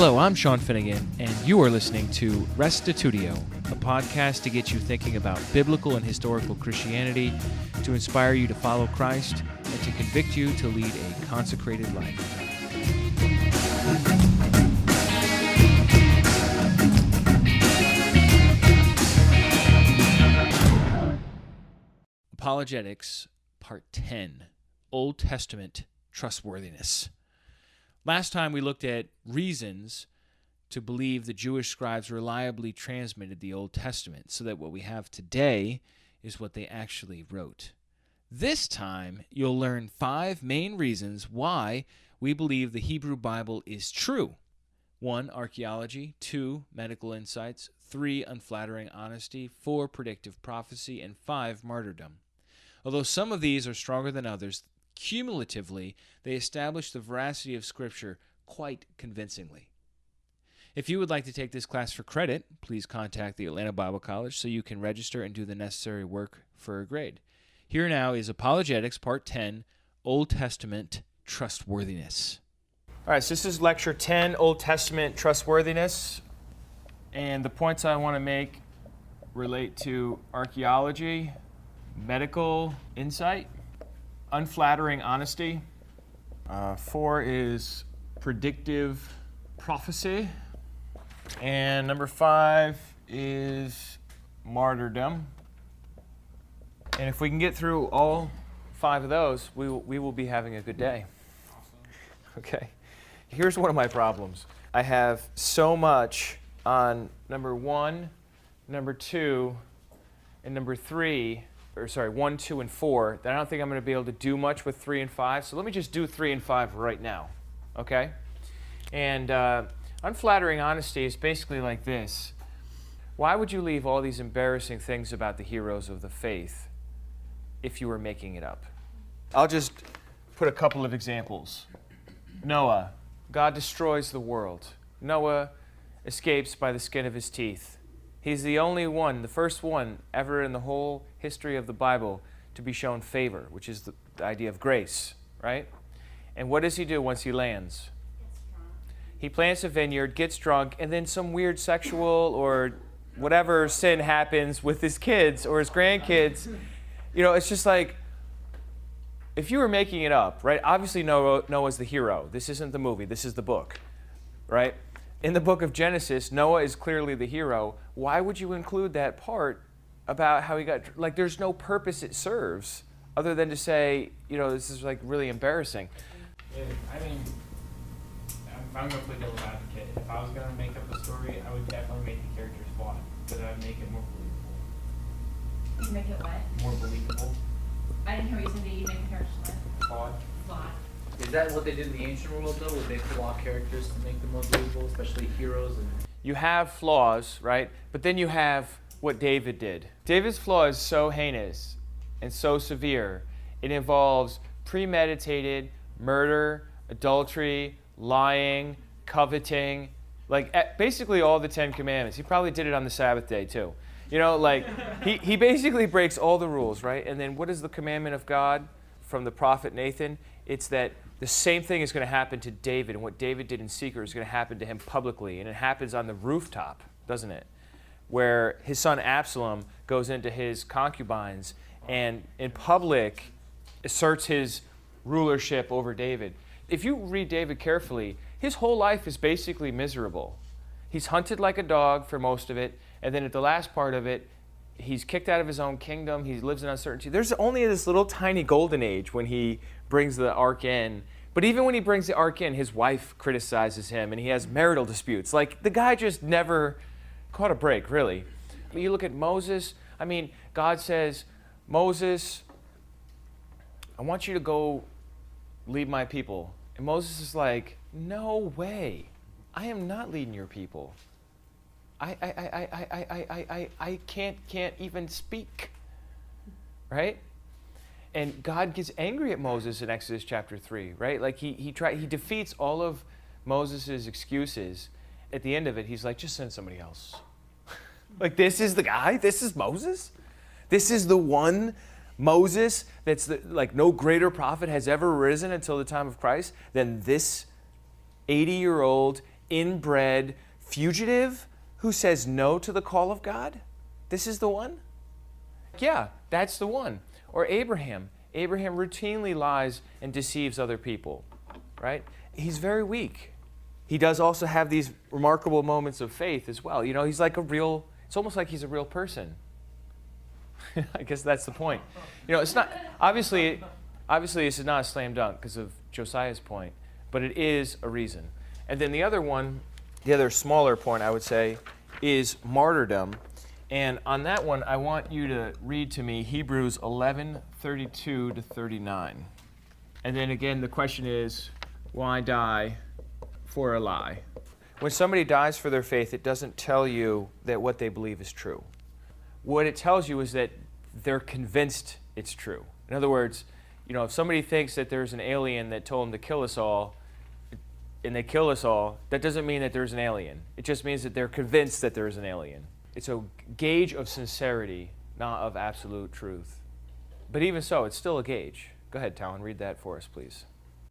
Hello, I'm Sean Finnegan, and you are listening to Restitutio, a podcast to get you thinking about biblical and historical Christianity, to inspire you to follow Christ, and to convict you to lead a consecrated life. Apologetics, Part 10, Old Testament Trustworthiness. Last time we looked at reasons to believe the Jewish scribes reliably transmitted the Old Testament, so that what we have today is what they actually wrote. This time, you'll learn 5 main reasons why we believe the Hebrew Bible is true. 1, archaeology. 2, medical insights. 3, unflattering honesty. 4, predictive prophecy. And 5, martyrdom. Although some of these are stronger than others, cumulatively, they establish the veracity of Scripture quite convincingly. If you would like to take this class for credit, please contact the Atlanta Bible College so you can register and do the necessary work for a grade. Here now is Apologetics, Part 10, Old Testament Trustworthiness. All right, so this is Lecture 10, Old Testament Trustworthiness. And the points I want to make relate to archaeology, medical insight, unflattering honesty. 4 is predictive prophecy. And number 5 is martyrdom. And if we can get through all 5 of those, we will be having a good day. Okay. Here's one of my problems. I have so much on number 1, number 2, and number 3. 1, 2, and 4, that I don't think I'm going to be able to do much with 3 and 5. So let me just do 3 and 5 right now, okay? And unflattering honesty is basically like this. Why would you leave all these embarrassing things about the heroes of the faith if you were making it up? I'll just put a couple of examples. Noah, God destroys the world. Noah escapes by the skin of his teeth. He's the only one, the first one ever in the whole history of the Bible to be shown favor, which is the idea of grace, right? And what does he do once he lands? He plants a vineyard, gets drunk, and then some weird sexual or whatever sin happens with his kids or his grandkids. You know, it's just like, if you were making it up, right? Obviously Noah's the hero. This isn't the movie, this is the book, right? In the book of Genesis, Noah is clearly the hero. Why would you include that part about how he got, like, there's no purpose it serves other than to say, you know, this is like really embarrassing. Yeah, I mean, I'm going to play devil's advocate. If I was going to make up a story, I would definitely make the characters flawed, because I'd make it more believable. You make it what? More believable. I didn't hear what you said. You make the characters what? Flawed. Flawed. Is that what they did in the ancient world, though? Would they flaw characters to make them more believable, especially heroes? You have flaws, right? But then you have what David did. David's flaw is so heinous and so severe. It involves premeditated murder, adultery, lying, coveting, like basically all the 10 commandments. He probably did it on the Sabbath day too. You know, like he basically breaks all the rules, right? And then what is the commandment of God from the prophet Nathan? It's that the same thing is going to happen to David, and what David did in secret is going to happen to him publicly. And it happens on the rooftop, doesn't it? Where his son Absalom goes into his concubines and in public asserts his rulership over David. If you read David carefully, his whole life is basically miserable. He's hunted like a dog for most of it, and then at the last part of it, he's kicked out of his own kingdom. He lives in uncertainty. There's only this little tiny golden age when he brings the ark in. But even when he brings the ark in, his wife criticizes him, and he has marital disputes. Like, the guy just never caught a break, really. I mean, you look at Moses. I mean, God says, Moses, I want you to go lead my people. And Moses is like, no way. I am not leading your people. I can't even speak, right? And God gets angry at Moses in Exodus chapter 3, right? Like he defeats all of Moses' excuses. At the end of it, he's like, just send somebody else. Like, this is the guy? This is Moses? This is the one Moses that's like no greater prophet has ever risen until the time of Christ than this 80-year-old inbred fugitive who says no to the call of God? This is the one? Yeah, that's the one. Or Abraham. Abraham routinely lies and deceives other people, right? He's very weak. He does also have these remarkable moments of faith as well. You know, he's like it's almost like he's a real person. I guess that's the point. You know, it's not, obviously this is not a slam dunk because of Josiah's point, but it is a reason. And then the other one, the other smaller point I would say, is martyrdom. And on that one, I want you to read to me Hebrews 11:32 to 39. And then again, the question is, why die for a lie? When somebody dies for their faith, it doesn't tell you that what they believe is true. What it tells you is that they're convinced it's true. In other words, you know, if somebody thinks that there's an alien that told them to kill us all, and they kill us all, that doesn't mean that there's an alien. It just means that they're convinced that there's an alien. It's a gauge of sincerity, not of absolute truth. But even so, it's still a gauge. Go ahead, Talon, read that for us, please.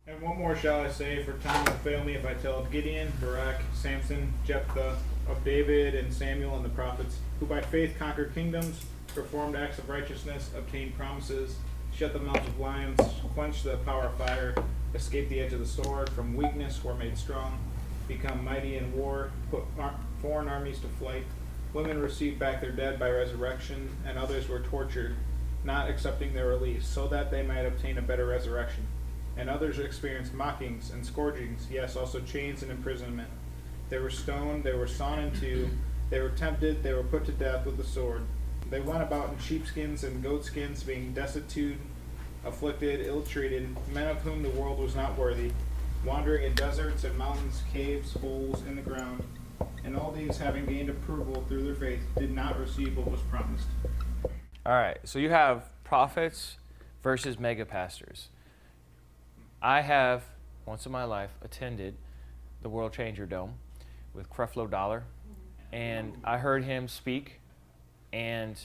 And what more shall I say? For time will fail me if I tell of Gideon, Barak, Samson, Jephthah, of David and Samuel and the prophets, who by faith conquered kingdoms, performed acts of righteousness, obtained promises, shut the mouths of lions, quenched the power of fire, escaped the edge of the sword, from weakness were made strong, become mighty in war, put foreign armies to flight. Women received back their dead by resurrection, and others were tortured, not accepting their release, so that they might obtain a better resurrection. And others experienced mockings and scourgings, yes, also chains and imprisonment. They were stoned, they were sawn in two, they were tempted, they were put to death with the sword. They went about in sheepskins and goatskins, being destitute, afflicted, ill-treated, men of whom the world was not worthy, wandering in deserts and mountains, caves, holes in the ground. And all these, having gained approval through their faith, did not receive what was promised. All right, so you have prophets versus mega pastors. I have, once in my life, attended the World Changer Dome with Creflo Dollar, and I heard him speak, and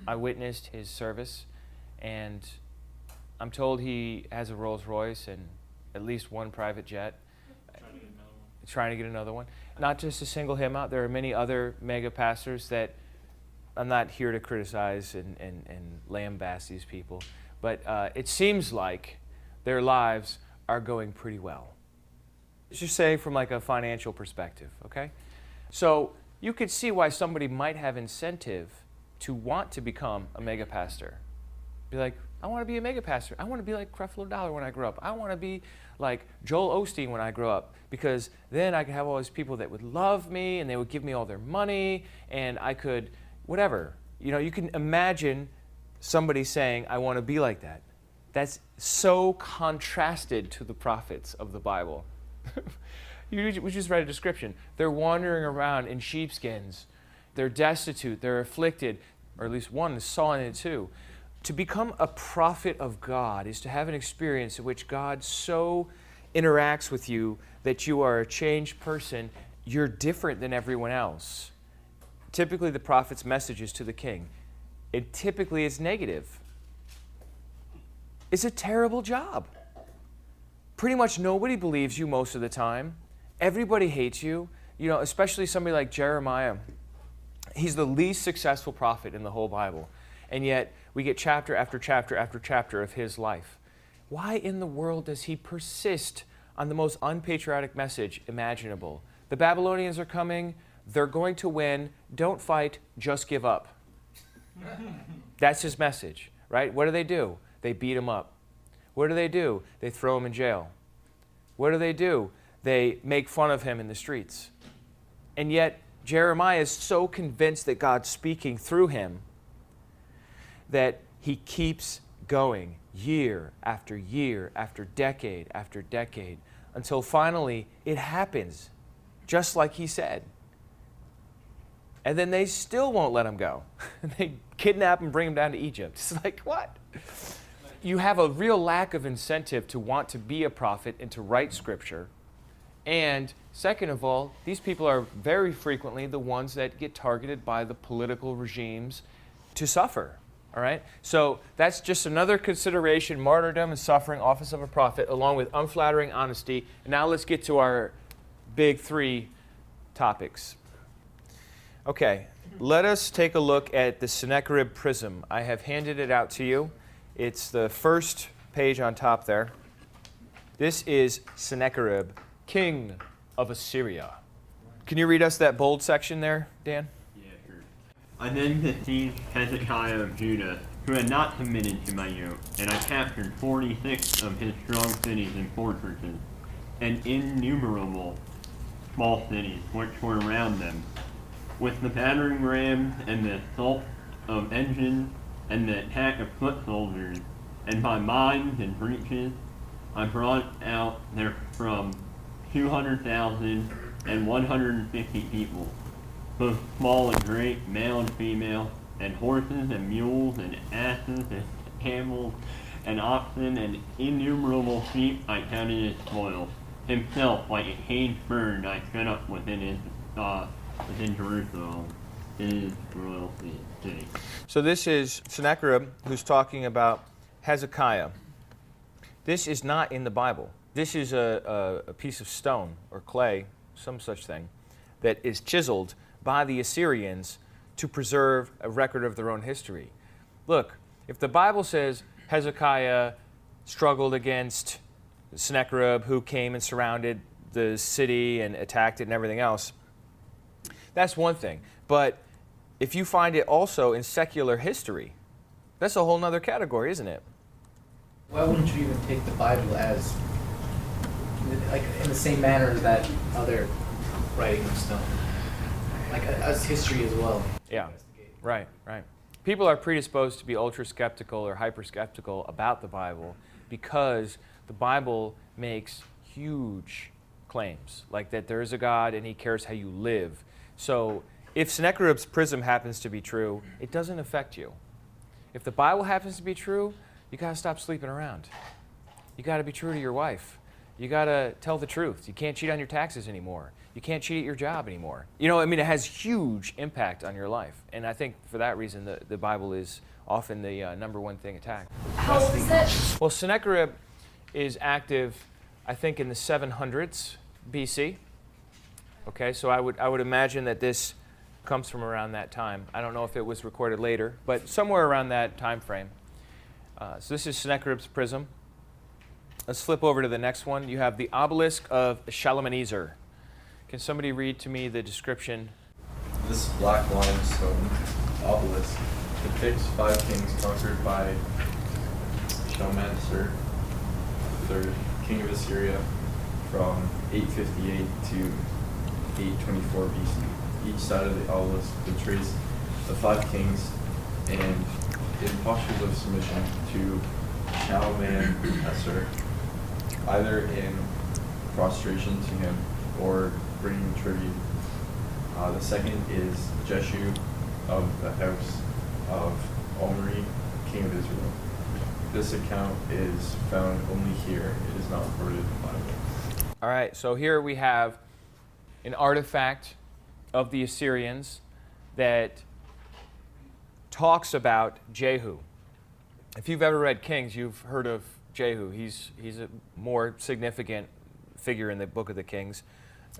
I witnessed his service, and I'm told he has a Rolls Royce and at least one private jet. Trying to get another one. Not just to single him out, there are many other mega pastors that I'm not here to criticize and lambaste these people, but it seems like their lives are going pretty well. Let's just say from like a financial perspective, okay? So you could see why somebody might have incentive to want to become a mega pastor. Be like, I want to be a mega pastor. I want to be like Creflo Dollar when I grow up. I want to be like Joel Osteen when I grow up, because then I could have all these people that would love me and they would give me all their money and I could, whatever. You know, you can imagine somebody saying, I want to be like that. That's so contrasted to the prophets of the Bible. We just read a description. They're wandering around in sheepskins. They're destitute. They're afflicted, or at least one is sawn in two. To become a prophet of God is to have an experience in which God so interacts with you that you are a changed person. You're different than everyone else. Typically, the prophet's message is to the king. It typically is negative. It's a terrible job. Pretty much nobody believes you most of the time. Everybody hates you. You know, especially somebody like Jeremiah. He's the least successful prophet in the whole Bible. And yet, we get chapter after chapter after chapter of his life. Why in the world does he persist on the most unpatriotic message imaginable? The Babylonians are coming. They're going to win. Don't fight. Just give up. That's his message, right? What do? They beat him up. What do? They throw him in jail. What do? They make fun of him in the streets. And yet, Jeremiah is so convinced that God's speaking through him that he keeps going year after year after decade until finally it happens just like he said. And then they still won't let him go. They kidnap him, bring him down to Egypt. It's like, what? You have a real lack of incentive to want to be a prophet and to write scripture. And second of all, these people are very frequently the ones that get targeted by the political regimes to suffer. All right? So that's just another consideration: martyrdom and suffering, office of a prophet, along with unflattering honesty. And now let's get to our big three topics. Okay, let us take a look at the Sennacherib prism. I have handed it out to you. It's the first page on top there. This is Sennacherib, king of Assyria. Can you read us that bold section there, Dan? Yeah, sure. I then besieged Hezekiah of Judah, who had not submitted to my yoke, and I captured 46 of his strong cities and fortresses, and innumerable small cities which were around them, with the battering rams and the assault of engines and the attack of foot soldiers, and by mines and breaches I brought out therefrom 200,000 and 150 people, both small and great, male and female, and horses and mules and asses and camels and oxen and innumerable sheep I counted as spoil. Himself, like a caged bird, I set up within Jerusalem, his royal city. So this is Sennacherib, who's talking about Hezekiah. This is not in the Bible. This is a piece of stone or clay, some such thing, that is chiseled by the Assyrians to preserve a record of their own history. Look, if the Bible says Hezekiah struggled against Sennacherib, who came and surrounded the city and attacked it and everything else, that's one thing. But if you find it also in secular history, that's a whole nother category, isn't it? Why wouldn't you even take the Bible as, like, in the same manner as that other writing of stone? Like, as history as well. Yeah, right. People are predisposed to be ultra-skeptical or hyper-skeptical about the Bible because the Bible makes huge claims, like that there is a God and he cares how you live. So if Sennacherib's prism happens to be true, it doesn't affect you. If the Bible happens to be true, you got to stop sleeping around. You got to be true to your wife. You got to tell the truth. You can't cheat on your taxes anymore. You can't cheat at your job anymore. You know, I mean, it has huge impact on your life. And I think for that reason, the Bible is often the number one thing attacked. How old is it? Well, Sennacherib is active, I think, in the 700s BC. Okay, so I would imagine that this comes from around that time. I don't know if it was recorded later, but somewhere around that time frame. So this is Sennacherib's prism. Let's flip over to the next one. You have the obelisk of Shalmaneser. Can somebody read to me the description? This black limestone obelisk depicts 5 kings conquered by Shalmaneser III, king of Assyria, from 858 to 824 BC. Each side of the obelisk portrays the 5 kings and in postures of submission to Shalmaneser, either in prostration to him or bringing tribute. The second is Jeshu of the house of Omri, king of Israel. This account is found only here. It is not recorded in the Bible. All right, so here we have an artifact of the Assyrians that talks about Jehu. If you've ever read Kings, you've heard of Jehu. He's a more significant figure in the book of the Kings.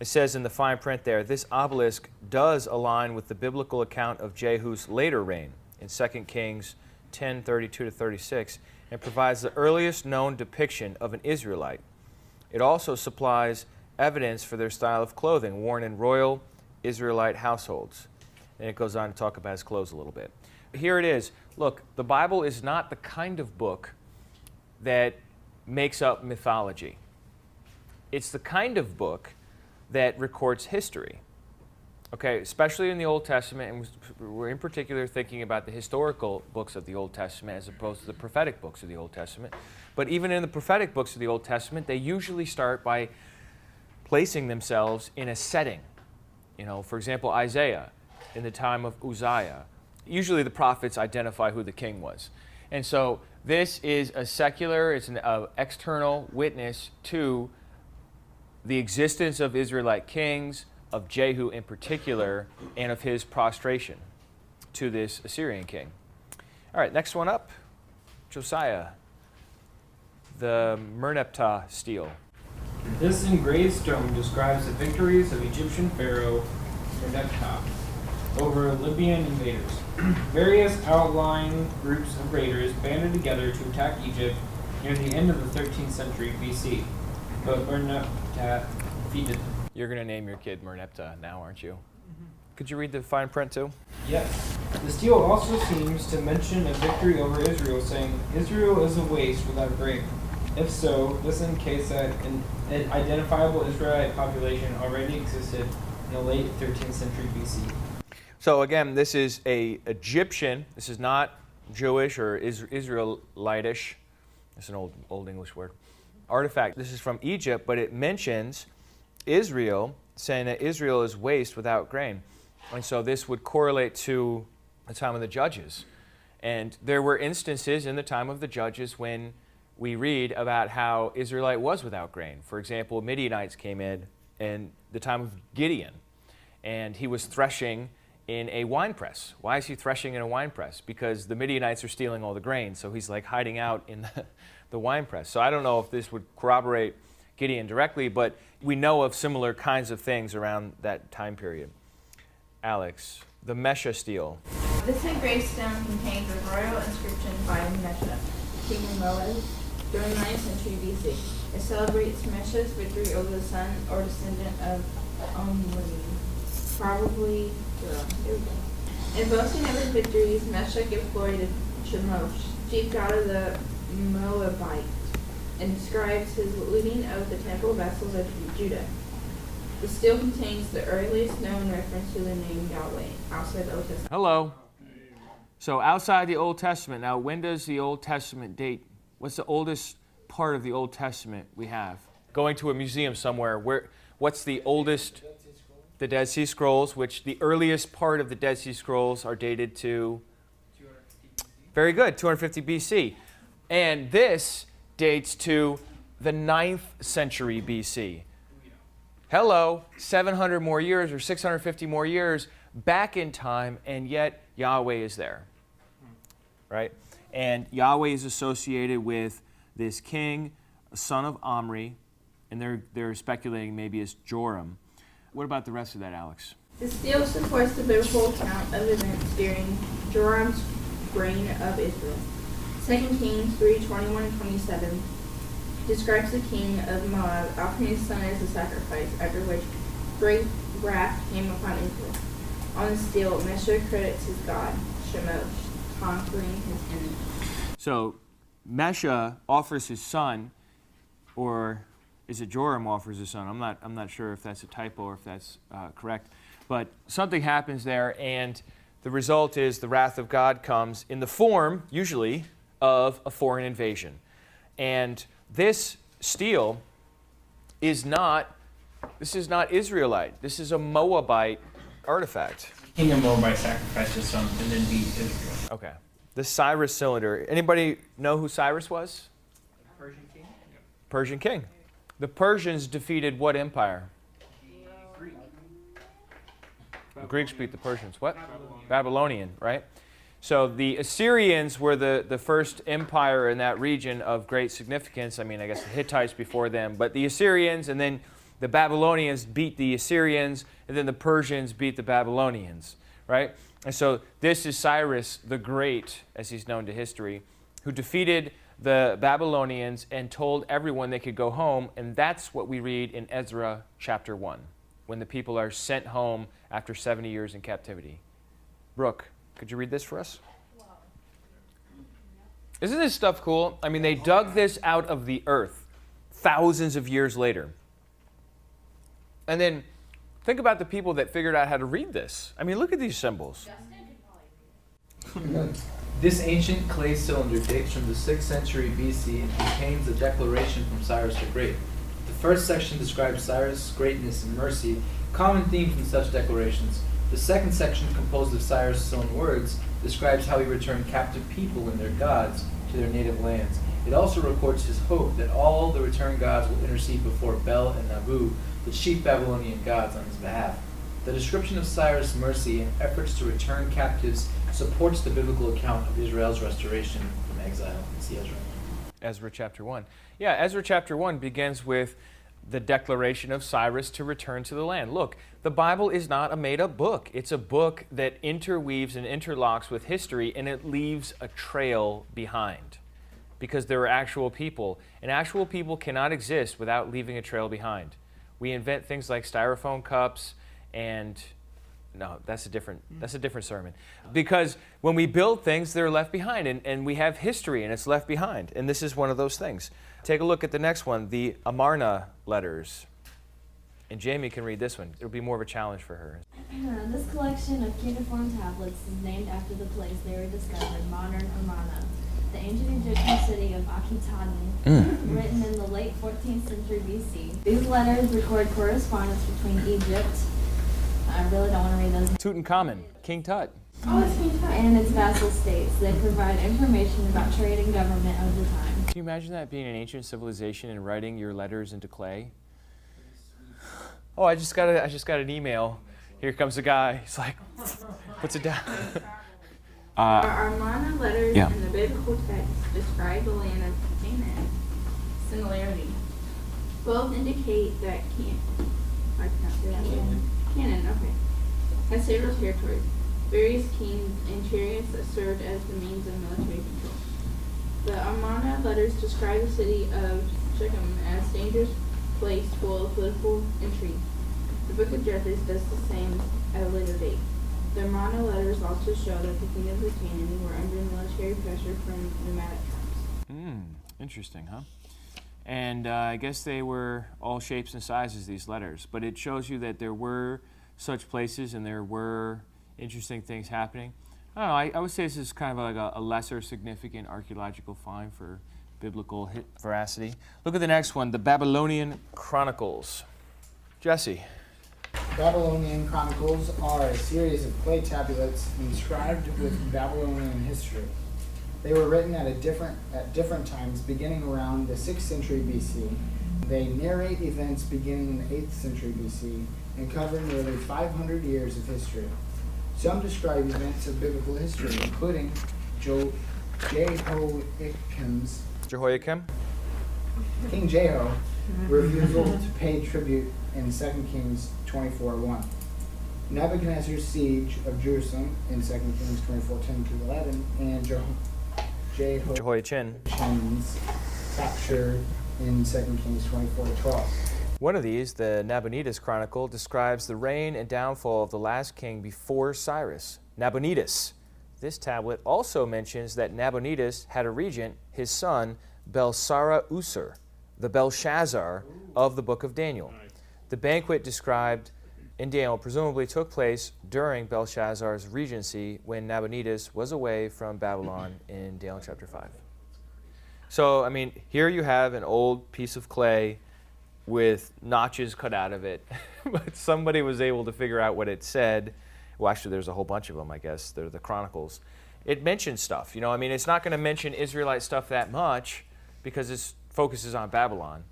It says in the fine print there, this obelisk does align with the biblical account of Jehu's later reign in 2 Kings 10:32-36, and provides the earliest known depiction of an Israelite. It also supplies evidence for their style of clothing worn in royal Israelite households. And it goes on to talk about his clothes a little bit. Here it is. Look, the Bible is not the kind of book that makes up mythology. It's the kind of book that records history. Okay, especially in the Old Testament, and we're in particular thinking about the historical books of the Old Testament as opposed to the prophetic books of the Old Testament. But even in the prophetic books of the Old Testament, they usually start by placing themselves in a setting. You know, for example, Isaiah, in the time of Uzziah. Usually the prophets identify who the king was. And so this is a secular, it's an external witness to the existence of Israelite kings, of Jehu in particular, and of his prostration to this Assyrian king. All right, next one up, Josiah, the Merneptah stele. This engraved stone describes the victories of Egyptian pharaoh Merneptah over Libyan invaders. Various outlying groups of raiders banded together to attack Egypt near the end of the 13th century BC, but Merneptah defeated them. You're going to name your kid Merneptah now, aren't you? Could you read the fine print too? Yes. The stele also seems to mention a victory over Israel, saying, Israel is a waste without grain. If so, this indicates that an identifiable Israelite population already existed in the late 13th century BC. So again, this is a Egyptian. This is not Jewish or Israelitish. That's an old English word. Artifact. This is from Egypt, but it mentions Israel, saying that Israel is waste without grain. And so this would correlate to the time of the Judges. And there were instances in the time of the Judges when we read about how Israelite was without grain. For example, Midianites came in the time of Gideon, and he was threshing in a wine press. Why is he threshing in a wine press? Because the Midianites are stealing all the grain, so he's like hiding out in the wine press. So I don't know if this would corroborate Gideon directly, but we know of similar kinds of things around that time period. Alex, the Mesha stele. This engraved stone contains a royal inscription by Mesha, king of Moab, during the 9th century BC. It celebrates Mesha's victory over the son or descendant of Omri, probably girl. Here we go. In boasting of his victories, Mesha gives glory to Chemosh, chief god of the Moabites, and describes his looting of the temple vessels of Judah. The stele contains the earliest known reference to the name Yahweh outside the Old Testament. Hello. So outside the Old Testament, now when does the Old Testament date? What's the oldest part of the Old Testament we have? Going to a museum somewhere, what's the oldest? The Dead Sea Scrolls, which the earliest part of the Dead Sea Scrolls are dated to? 250 BC. Very good, 250 BC. And this dates to the 9th century BC. Hello, 700 more years or 650 more years back in time, and yet Yahweh is there, right? And Yahweh is associated with this king, a son of Omri, and they're speculating maybe as Joram. What about the rest of that, Alex? The stele supports the biblical account of events during Joram's reign of Israel. 2 Kings 3:21-27 describes the king of Moab offering his son as a sacrifice, after which great wrath came upon Israel. On the stele, Mesha credits his god, Chemosh, conquering his enemies. So Mesha offers his son, or is it Joram offers his son? I'm not sure if that's a typo or if that's correct. But something happens there, and the result is the wrath of God comes in the form, usually, of a foreign invasion. And this stele is not Israelite. This is a Moabite artifact. King of Moab sacrificed his son and then beat Israel. Okay. The Cyrus cylinder. Anybody know who Cyrus was? Persian king? Persian king. The Persians defeated what empire? Greek. The Greeks beat the Persians. What? Babylonian, right? So the Assyrians were the first empire in that region of great significance. I mean, I guess the Hittites before them, but the Assyrians, and then the Babylonians beat the Assyrians, and then the Persians beat the Babylonians, right? And so this is Cyrus the Great, as he's known to history, who defeated the Babylonians and told everyone they could go home, and that's what we read in Ezra chapter 1, when the people are sent home after 70 years in captivity. Brooke, could you read this for us? Isn't this stuff cool? I mean, they dug this out of the earth thousands of years later. And then think about the people that figured out how to read this. I mean, look at these symbols. This ancient clay cylinder dates from the 6th century BC and contains a declaration from Cyrus the Great. The first section describes Cyrus' greatness and mercy, common themes in such declarations. The second section, composed of Cyrus' own words, describes how he returned captive people and their gods to their native lands. It also records his hope that all the returned gods will intercede before Bel and Nabu, the chief Babylonian gods, on his behalf. The description of Cyrus' mercy and efforts to return captives supports the biblical account of Israel's restoration from exile. See Ezra. Ezra chapter 1. Yeah, Ezra chapter 1 begins with the declaration of Cyrus to return to the land. Look, the Bible is not a made-up book. It's a book that interweaves and interlocks with history, and it leaves a trail behind because there are actual people, and actual people cannot exist without leaving a trail behind. We invent things like styrofoam cups and no, that's a different sermon. Because when we build things, they're left behind, and we have history, and it's left behind. And this is one of those things. Take a look at the next one, the Amarna letters. And Jamie can read this one. It'll be more of a challenge for her. This collection of cuneiform tablets is named after the place they were discovered, modern Amarna, the ancient Egyptian city of Akhenaten, written in the late 14th century BC. These letters record correspondence between Egypt, I really don't want to read those. Tutankhamun, King Tut. Oh, it's King Tut. And its vassal states. They provide information about trade and government of the time. Can you imagine that being an ancient civilization and writing your letters into clay? Oh, I just got an email. Here comes a guy. He's like, puts it down. Our Amarna letters Yeah. in the biblical text describe the land of Canaan. Similarly, both indicate that Canaan, okay, has several territories, various kings and chariots that served as the means of military control. The Amarna letters describe the city of Shechem as a dangerous place full of political intrigue. The Book of Judges does the same at a later date. The Amarna letters also show that the kingdoms of Canaan were under military pressure from nomadic tribes. Interesting, huh? And I guess they were all shapes and sizes, these letters. But it shows you that there were such places and there were interesting things happening. I don't know, I would say this is kind of like a lesser significant archaeological find for biblical veracity. Look at the next one, the Babylonian Chronicles. Jesse. Babylonian Chronicles are a series of clay tablets inscribed with Babylonian history. They were written at different times, beginning around the 6th century BC. They narrate events beginning in the 8th century BC and cover nearly 500 years of history. Some describe events of biblical history, including Jehoiakim? King Jeho refusal to pay tribute in 2 Kings 24:1. Nebuchadnezzar's siege of Jerusalem in 2 Kings 24:10-11, and Jehoiachin's capture in 2 Kings 24:12. One of these, the Nabonidus Chronicle, describes the reign and downfall of the last king before Cyrus, Nabonidus. This tablet also mentions that Nabonidus had a regent, his son, Belshazzar, the Belshazzar of the book of Daniel. The banquet described in Daniel presumably took place during Belshazzar's regency when Nabonidus was away from Babylon in Daniel chapter 5. So, I mean, here you have an old piece of clay with notches cut out of it, but somebody was able to figure out what it said. Well, actually, there's a whole bunch of them, I guess. They're the Chronicles. It mentions stuff, I mean, it's not going to mention Israelite stuff that much because it focuses on Babylon.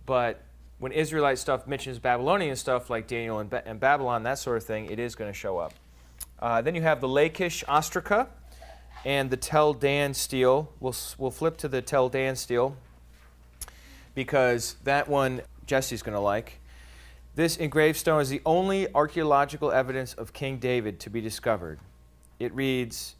But when Israelite stuff mentions Babylonian stuff like Daniel and Babylon, that sort of thing, it is going to show up. Then you have the Lachish ostraca and the Tel Dan stele. We'll flip to the Tel Dan stele because that one Jesse's going to like. This engraved stone is the only archaeological evidence of King David to be discovered. It reads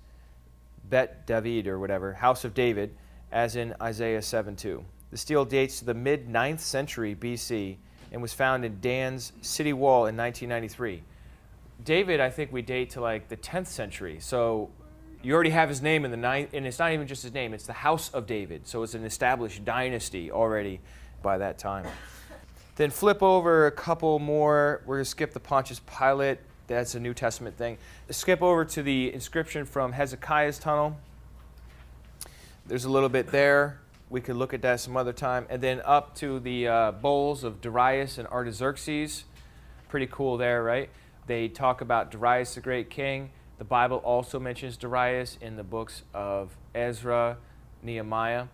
Bet David or whatever, House of David, as in Isaiah 7:2. The stele dates to the mid-9th century BC and was found in Dan's city wall in 1993. David, I think we date to like the 10th century. So you already have his name in the 9th, and it's not even just his name, it's the House of David. So it's an established dynasty already by that time. Then flip over a couple more. We're going to skip the Pontius Pilate. That's a New Testament thing. Skip over to the inscription from Hezekiah's tunnel. There's a little bit there. We could look at that some other time. And then up to the bowls of Darius and Artaxerxes. Pretty cool there, right? They talk about Darius, the great king. The Bible also mentions Darius in the books of Ezra, Nehemiah,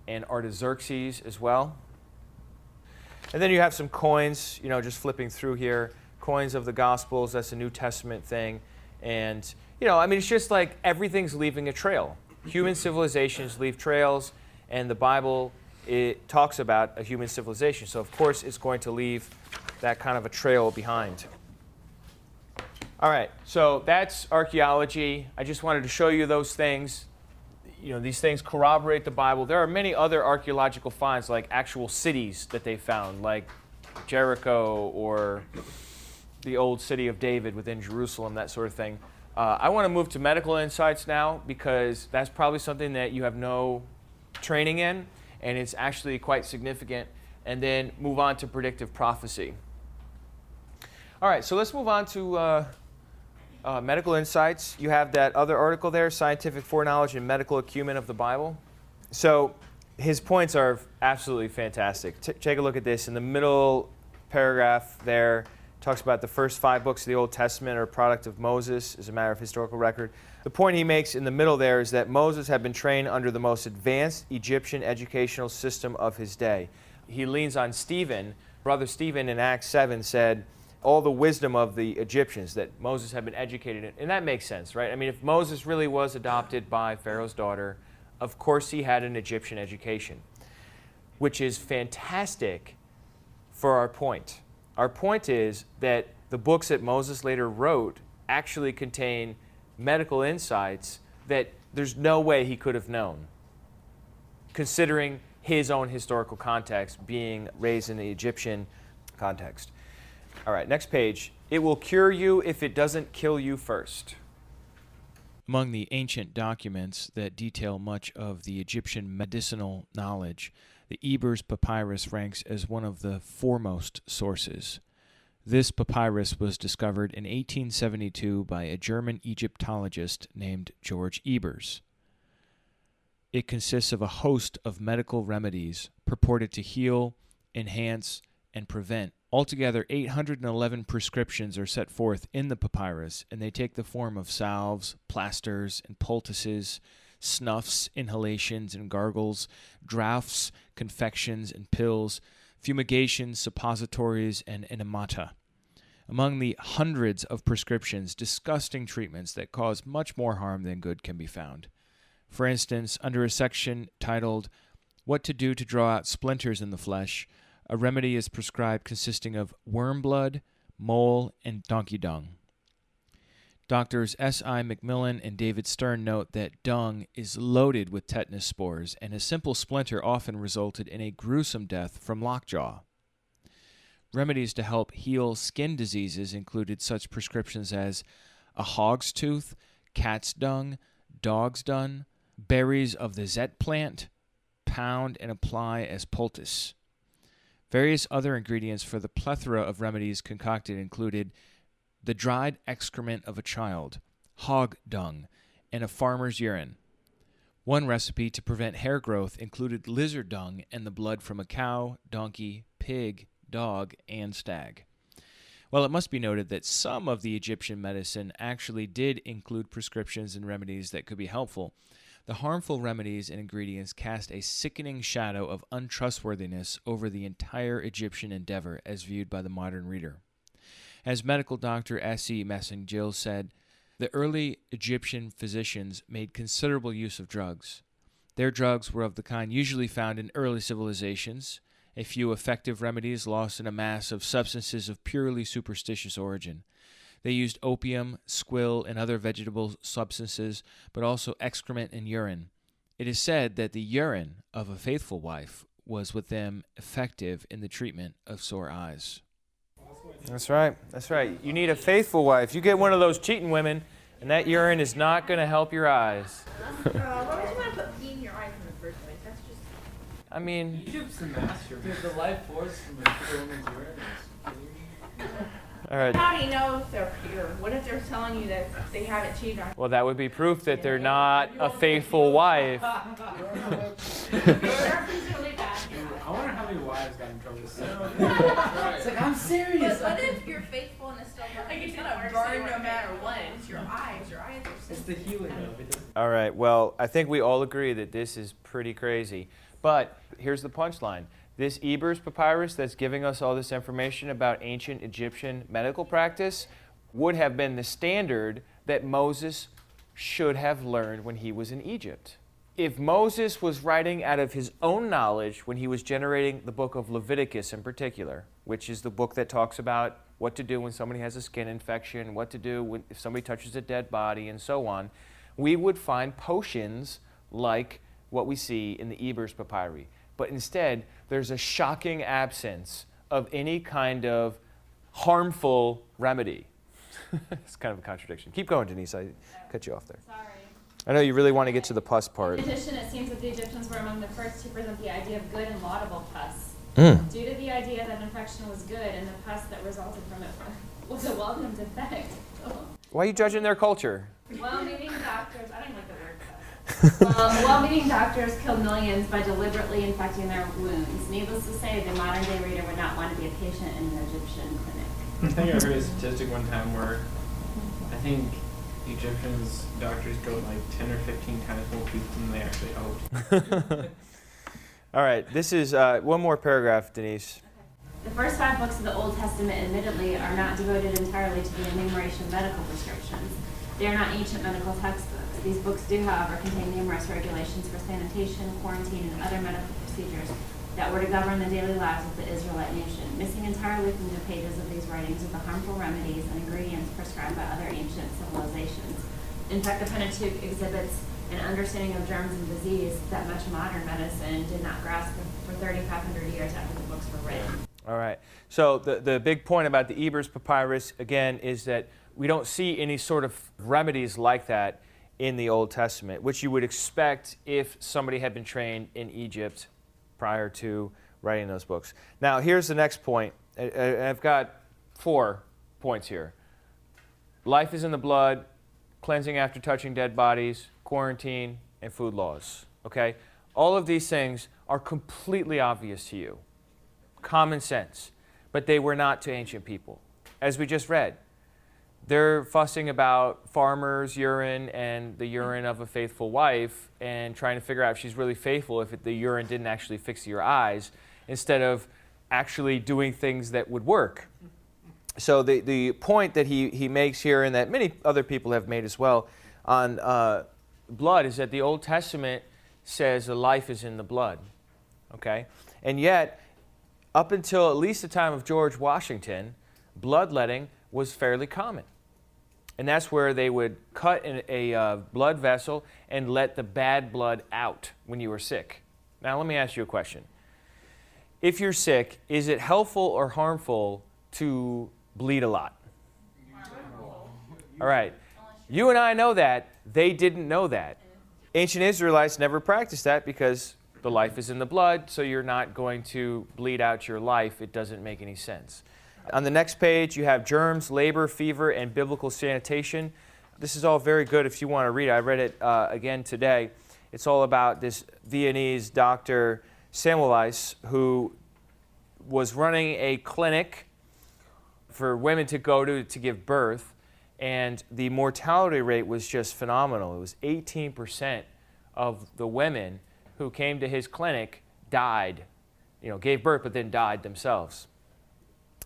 and Artaxerxes as well. And then you have some coins, just flipping through here. Coins of the Gospels, that's a New Testament thing. And, it's just like everything's leaving a trail. Human civilizations leave trails, and the Bible it talks about a human civilization. So of course it's going to leave that kind of a trail behind. All right, so that's archaeology. I just wanted to show you those things. These things corroborate the Bible. There are many other archaeological finds, like actual cities that they found, like Jericho or the old city of David within Jerusalem, that sort of thing. I want to move to medical insights now, because that's probably something that you have no training in, and it's actually quite significant, and then move on to predictive prophecy. All right, so let's move on to medical insights. You have that other article there, Scientific Foreknowledge and Medical Acumen of the Bible. So his points are absolutely fantastic. Take a look at this. In the middle paragraph there, talks about the first 5 books of the Old Testament are a product of Moses as a matter of historical record. The point he makes in the middle there is that Moses had been trained under the most advanced Egyptian educational system of his day. He leans on Stephen. Brother Stephen in Acts 7 said all the wisdom of the Egyptians, that Moses had been educated in. And that makes sense, right? I mean, if Moses really was adopted by Pharaoh's daughter, of course he had an Egyptian education, which is fantastic for our point. Our point is that the books that Moses later wrote actually contain medical insights that there's no way he could have known, considering his own historical context, being raised in the Egyptian context. All right, next page. It will cure you if it doesn't kill you first. Among the ancient documents that detail much of the Egyptian medicinal knowledge, the Ebers Papyrus ranks as one of the foremost sources. This papyrus was discovered in 1872 by a German Egyptologist named George Ebers. It consists of a host of medical remedies purported to heal, enhance, and prevent. Altogether, 811 prescriptions are set forth in the papyrus, and they take the form of salves, plasters, and poultices, snuffs, inhalations, and gargles, draughts, confections, and pills, fumigations, suppositories, and enemata. Among the hundreds of prescriptions, disgusting treatments that cause much more harm than good can be found. For instance, under a section titled, What to Do to Draw Out Splinters in the Flesh, a remedy is prescribed consisting of worm blood, mole, and donkey dung. Doctors S.I. McMillan and David Stern note that dung is loaded with tetanus spores, and a simple splinter often resulted in a gruesome death from lockjaw. Remedies to help heal skin diseases included such prescriptions as a hog's tooth, cat's dung, dog's dung, berries of the zet plant, pound and apply as poultice. Various other ingredients for the plethora of remedies concocted included the dried excrement of a child, hog dung, and a farmer's urine. One recipe to prevent hair growth included lizard dung and the blood from a cow, donkey, pig, dog, and stag. Well, it must be noted that some of the Egyptian medicine actually did include prescriptions and remedies that could be helpful. The harmful remedies and ingredients cast a sickening shadow of untrustworthiness over the entire Egyptian endeavor as viewed by the modern reader. As medical doctor S.E. Messing-Gill said, the early Egyptian physicians made considerable use of drugs. Their drugs were of the kind usually found in early civilizations, a few effective remedies lost in a mass of substances of purely superstitious origin. They used opium, squill, and other vegetable substances, but also excrement and urine. It is said that the urine of a faithful wife was with them effective in the treatment of sore eyes. That's right. That's right. You need a faithful wife. You get one of those cheating women, and that urine is not going to help your eyes. Why would you want to put pee in your eyes in the first place? That's just... I mean... Egypt's the master. Dude, the life force from a pure woman's urine. All right. How do you know if they're pure? What if they're telling you that they haven't cheated on you? Well, that would be proof that they're not a faithful wife. I wonder how many wives got in trouble with It's like, I'm serious. But what if you're faithful and it's still burning? It's gonna burn no matter what. It's your eyes. Your eyes are It's the healing of it. All right, well, I think we all agree that this is pretty crazy. But here's the punchline. This Ebers papyrus that's giving us all this information about ancient Egyptian medical practice would have been the standard that Moses should have learned when he was in Egypt. if Moses was writing out of his own knowledge when he was generating the book of Leviticus in particular, which is the book that talks about what to do when somebody has a skin infection, what to do if somebody touches a dead body, and so on, we would find potions like what we see in the Ebers Papyri. But instead, there's a shocking absence of any kind of harmful remedy. It's kind of a contradiction. Keep going, Denise. I cut you off there. Sorry. I know you really want to get to the pus part. In addition, it seems that the Egyptians were among the first to present the idea of good and laudable pus. Due to the idea that infection was good and the pus that resulted from it was a welcomed effect. Why are you judging their culture? Well-meaning doctors, I don't like the word pus. Well-meaning doctors killed millions by deliberately infecting their wounds. Needless to say, the modern-day reader would not want to be a patient in an Egyptian clinic. I think I heard a statistic one time where I think Egyptians, doctors killed like 10 or 15 times more people than they actually hoped. All right, this is one more paragraph, Denise. The first 5 books of the Old Testament, admittedly, are not devoted entirely to the enumeration of medical prescriptions. They are not ancient medical textbooks. These books do, however, contain numerous regulations for sanitation, quarantine, and other medical procedures that were to govern the daily lives of the Israelite nation. Missing entirely from the pages of these writings are the harmful remedies and ingredients prescribed by other ancient civilizations. In fact, the Pentateuch exhibits an understanding of germs and disease that much modern medicine did not grasp for 3,500 years after the books were written. All right. So the big point about the Ebers Papyrus, again, is that we don't see any sort of remedies like that in the Old Testament, which you would expect if somebody had been trained in Egypt prior to writing those books. Now, here's the next point. I've got 4 points here. Life is in the blood, cleansing after touching dead bodies, quarantine, and food laws. Okay? All of these things are completely obvious to you. Common sense. But they were not to ancient people. As we just read, they're fussing about farmers' urine and the urine of a faithful wife and trying to figure out if she's really faithful if the urine didn't actually fix your eyes, instead of actually doing things that would work. So the point that he makes here, and that many other people have made as well, on blood, is that the Old Testament says the life is in the blood. Okay? And yet, up until at least the time of George Washington, bloodletting was fairly common. And that's where they would cut a blood vessel and let the bad blood out when you were sick. Now, let me ask you a question. If you're sick, is it helpful or harmful to bleed a lot? All right. You and I know that. They didn't know that. Ancient Israelites never practiced that because the life is in the blood, so you're not going to bleed out your life. It doesn't make any sense. On the next page, you have germs, labor, fever, and biblical sanitation. This is all very good if you want to read it. I read it again today. It's all about this Viennese doctor, Semmelweis, who was running a clinic for women to go to give birth, and the mortality rate was just phenomenal. It was 18% of the women who came to his clinic died, gave birth, but then died themselves.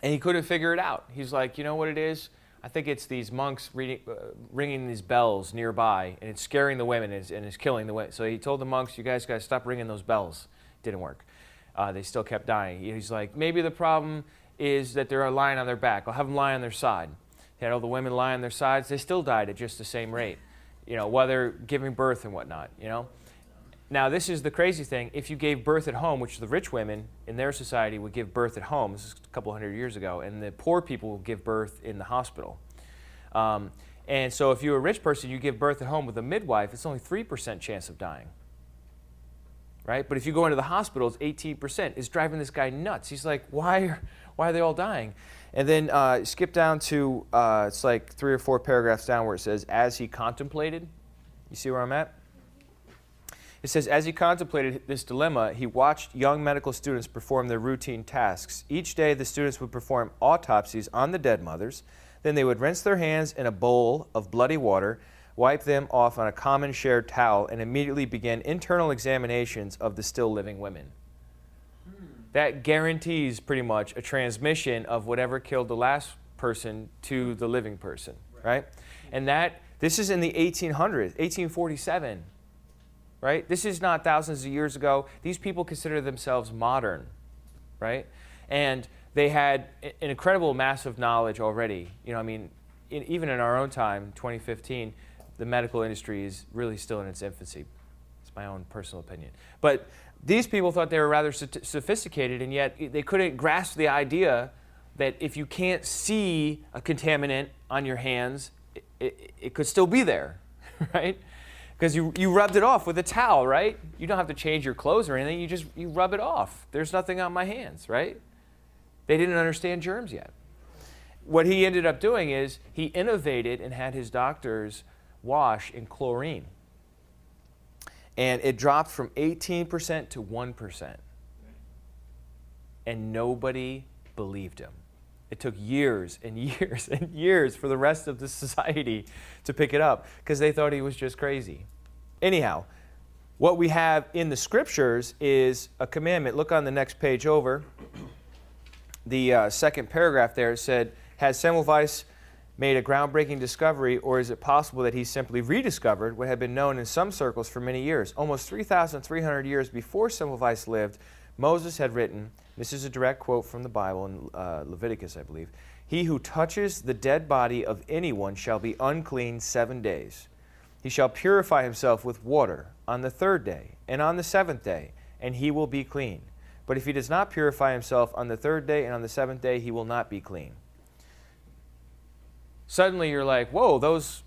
And he couldn't figure it out. He's like, you know what it is? I think it's these monks ringing these bells nearby, and it's scaring the women and it's killing the women. So he told the monks, you guys got to stop ringing those bells. Didn't work. They still kept dying. He's like, maybe the problem is that they're lying on their back. I'll have them lie on their side. He had all the women lie on their sides. They still died at just the same rate, while they're giving birth and whatnot, Now, this is the crazy thing. If you gave birth at home, which the rich women in their society would give birth at home, this is a couple hundred years ago, and the poor people would give birth in the hospital. And so if you're a rich person, you give birth at home with a midwife, it's only 3% chance of dying. Right? But if you go into the hospital, it's 18%. It's driving this guy nuts. He's like, why are they all dying? And then skip down to, it's like 3 or 4 paragraphs down where it says, as he contemplated. You see where I'm at? It says, as he contemplated this dilemma, he watched young medical students perform their routine tasks. Each day, the students would perform autopsies on the dead mothers. Then they would rinse their hands in a bowl of bloody water, wipe them off on a common shared towel, and immediately begin internal examinations of the still living women. That guarantees pretty much a transmission of whatever killed the last person to the living person, right? And this is in the 1800s, 1847. right? This is not thousands of years ago. These people consider themselves modern, right? And they had an incredible mass of knowledge already. You know, I mean, even in our own time, 2015, the medical industry is really still in its infancy. It's my own personal opinion. But these people thought they were rather sophisticated, and yet they couldn't grasp the idea that if you can't see a contaminant on your hands, it could still be there, right? Because you rubbed it off with a towel, right? You don't have to change your clothes or anything. You rub it off. There's nothing on my hands, right? They didn't understand germs yet. What he ended up doing is he innovated and had his doctors wash in chlorine. And it dropped from 18% to 1%. And nobody believed him. It took years and years and years for the rest of the society to pick it up because they thought he was just crazy. Anyhow, what we have in the scriptures is a commandment. Look on the next page over. The second paragraph there said, has Semmelweis made a groundbreaking discovery, or is it possible that he simply rediscovered what had been known in some circles for many years? Almost 3,300 years before Semmelweis lived, Moses had written, this is a direct quote from the Bible in Leviticus, I believe, he who touches the dead body of anyone shall be unclean 7 days. He shall purify himself with water on the 3rd day and on the 7th day, and he will be clean. But if he does not purify himself on the 3rd day and on the 7th day, he will not be clean. Suddenly you're like, whoa, those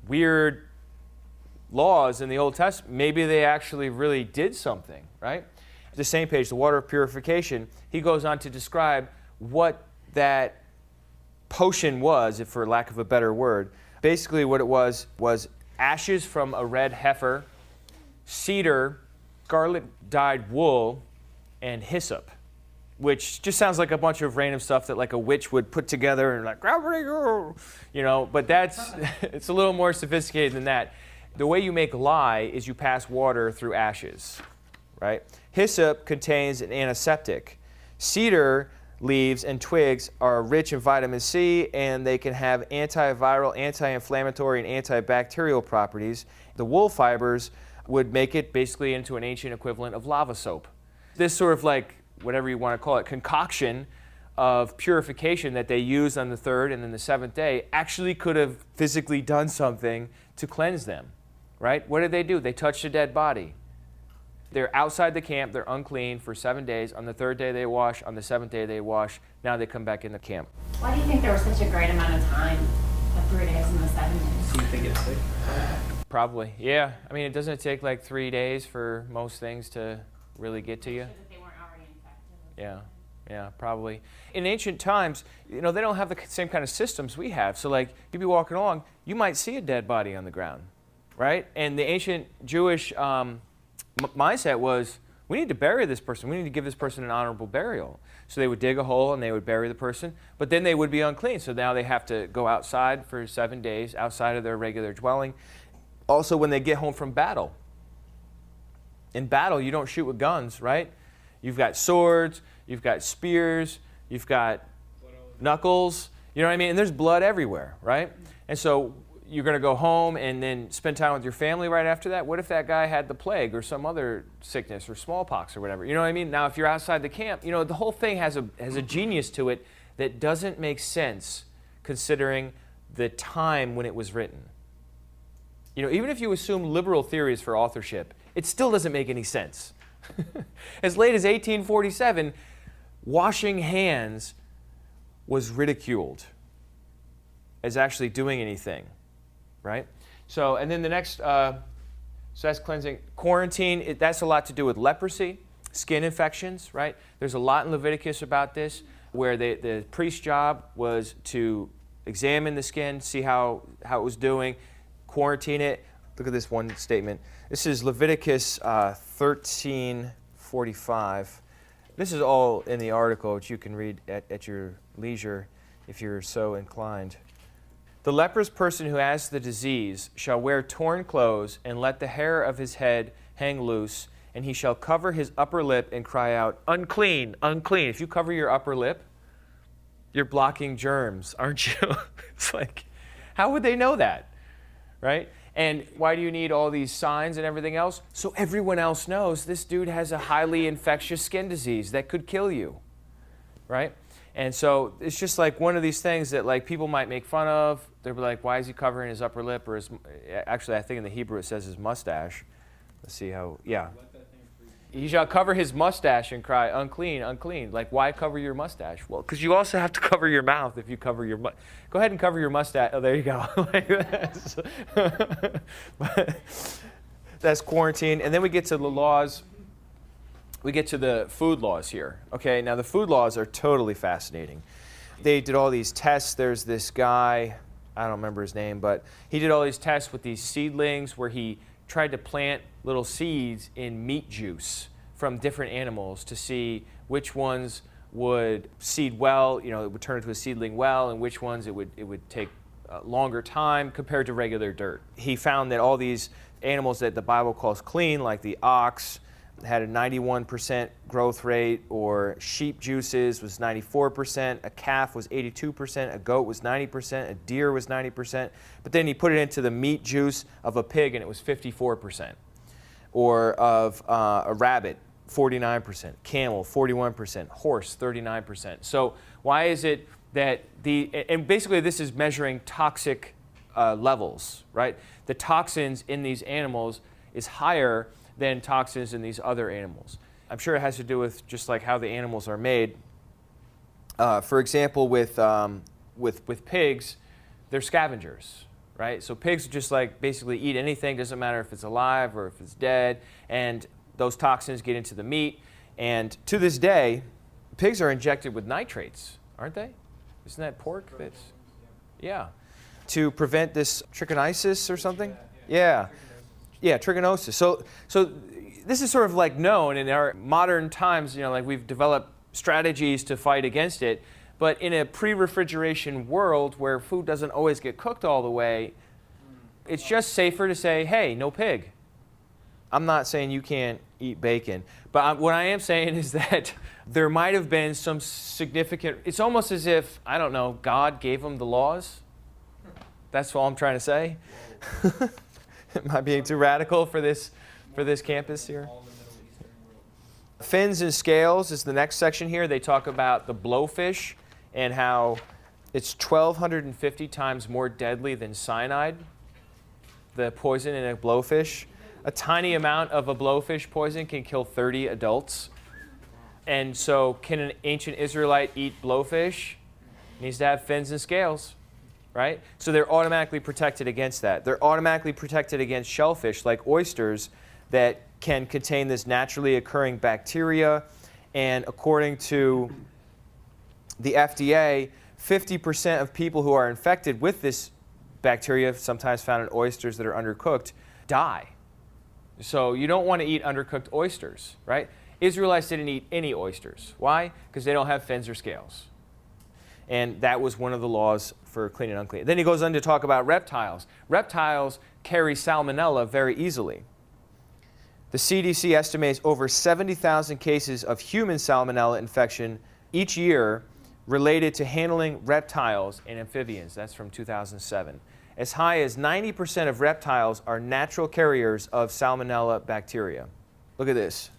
weird laws in the Old Testament, maybe they actually really did something, right? The same page, the water of purification, he goes on to describe what that potion was, if for lack of a better word. Basically what it was ashes from a red heifer, cedar, scarlet-dyed wool, and hyssop, which just sounds like a bunch of random stuff that like a witch would put together and like, you know, but it's a little more sophisticated than that. The way you make lye is you pass water through ashes, right? Hyssop contains an antiseptic. Cedar leaves and twigs are rich in vitamin C, and they can have antiviral, anti-inflammatory, and antibacterial properties. The wool fibers would make it basically into an ancient equivalent of lava soap. This sort of like, whatever you want to call it, concoction of purification that they used on the 3rd and then the 7th day actually could have physically done something to cleanse them, right? What did they do? They touched a dead body. They're outside the camp, they're unclean for 7 days. On the 3rd day they wash, on the 7th day they wash. Now they come back in the camp. Why do you think there was such a great amount of time, the 3 days and the 7 days? So you think it's sick? Probably, yeah. I mean, it doesn't take like 3 days for most things to really get to you. Because they weren't already infected. Yeah, probably. In ancient times, you know, they don't have the same kind of systems we have. So like, you'd be walking along, you might see a dead body on the ground, right? And the ancient Jewish mindset was, we need to bury this person. We need to give this person an honorable burial. So they would dig a hole and they would bury the person, but then they would be unclean. So now they have to go outside for 7 days, outside of their regular dwelling. Also, when they get home from battle. In battle, you don't shoot with guns, right? You've got swords, you've got spears, you've got knuckles, you know what I mean? And there's blood everywhere, right? And so you're going to go home and then spend time with your family right after that. What if that guy had the plague or some other sickness or smallpox or whatever? You know what I mean? Now, if you're outside the camp, you know, the whole thing has a genius to it that doesn't make sense considering the time when it was written. You know, even if you assume liberal theories for authorship, it still doesn't make any sense. As late as 1847, washing hands was ridiculed as actually doing anything, right? So, and then the next, so that's cleansing. Quarantine, that's a lot to do with leprosy, skin infections, right? There's a lot in Leviticus about this, where the priest's job was to examine the skin, see how it was doing, quarantine it. Look at this one statement. This is Leviticus 13:45. This is all in the article, which you can read at your leisure if you're so inclined. The leprous person who has the disease shall wear torn clothes and let the hair of his head hang loose, and he shall cover his upper lip and cry out, unclean, unclean. If you cover your upper lip, you're blocking germs, aren't you? It's like, how would they know that, right? And why do you need all these signs and everything else? So everyone else knows this dude has a highly infectious skin disease that could kill you, right? And so it's just like one of these things that like people might make fun of. They'll be like, why is he covering his upper lip or his, actually I think in the Hebrew it says his mustache. Let's see how, yeah. He shall cover his mustache and cry, unclean, unclean. Like, why cover your mustache? Well, because you also have to cover your mouth if you cover your Go ahead and cover your mustache. Oh, there you go. That's quarantine. And then we get to the laws. We get to the food laws here. Okay, now the food laws are totally fascinating. They did all these tests. There's this guy, I don't remember his name, but he did all these tests with these seedlings where he tried to plant little seeds in meat juice from different animals to see which ones would seed well, it would turn into a seedling well, and which ones it would take a longer time compared to regular dirt. He found that all these animals that the Bible calls clean, like the ox, had a 91% growth rate, or sheep juices was 94%, a calf was 82%, a goat was 90%, a deer was 90%, but then he put it into the meat juice of a pig and it was 54%, or of a rabbit, 49%, camel, 41%, horse, 39%. So why is it that and basically this is measuring toxic levels, right? The toxins in these animals is higher than toxins in these other animals. I'm sure it has to do with just like how the animals are made. For example, with pigs, they're scavengers, right? So pigs just like basically eat anything, doesn't matter if it's alive or if it's dead, and those toxins get into the meat. And to this day, pigs are injected with nitrates, aren't they? Isn't that pork? That's, yeah. To prevent this trichinosis or something? Yeah. Yeah, trichinosis. So this is sort of like known in our modern times, like we've developed strategies to fight against it. But in a pre-refrigeration world where food doesn't always get cooked all the way, it's just safer to say, hey, no pig. I'm not saying you can't eat bacon. But what I am saying is that there might have been some significant, it's almost as if, I don't know, God gave them the laws. That's all I'm trying to say. Am I being too radical for this campus here? Fins and scales is the next section here. They talk about the blowfish and how it's 1,250 times more deadly than cyanide, the poison in a blowfish. A tiny amount of a blowfish poison can kill 30 adults. And so can an ancient Israelite eat blowfish? It needs to have fins and scales. Right? So they're automatically protected against that. They're automatically protected against shellfish like oysters that can contain this naturally occurring bacteria. And according to the FDA, 50% of people who are infected with this bacteria, sometimes found in oysters that are undercooked, die. So you don't want to eat undercooked oysters, right? Israelites didn't eat any oysters. Why? Because they don't have fins or scales. And that was one of the laws for clean and unclean. Then he goes on to talk about reptiles. Reptiles carry salmonella very easily. The CDC estimates over 70,000 cases of human salmonella infection each year related to handling reptiles and amphibians. That's from 2007. As high as 90% of reptiles are natural carriers of salmonella bacteria. Look at this.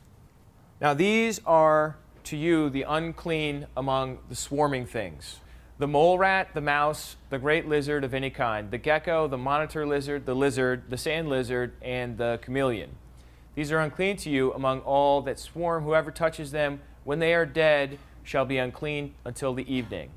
Now these are, to you, the unclean among the swarming things. The mole rat, the mouse, the great lizard of any kind, the gecko, the monitor lizard, the sand lizard, and the chameleon. These are unclean to you among all that swarm. Whoever touches them when they are dead shall be unclean until the evening.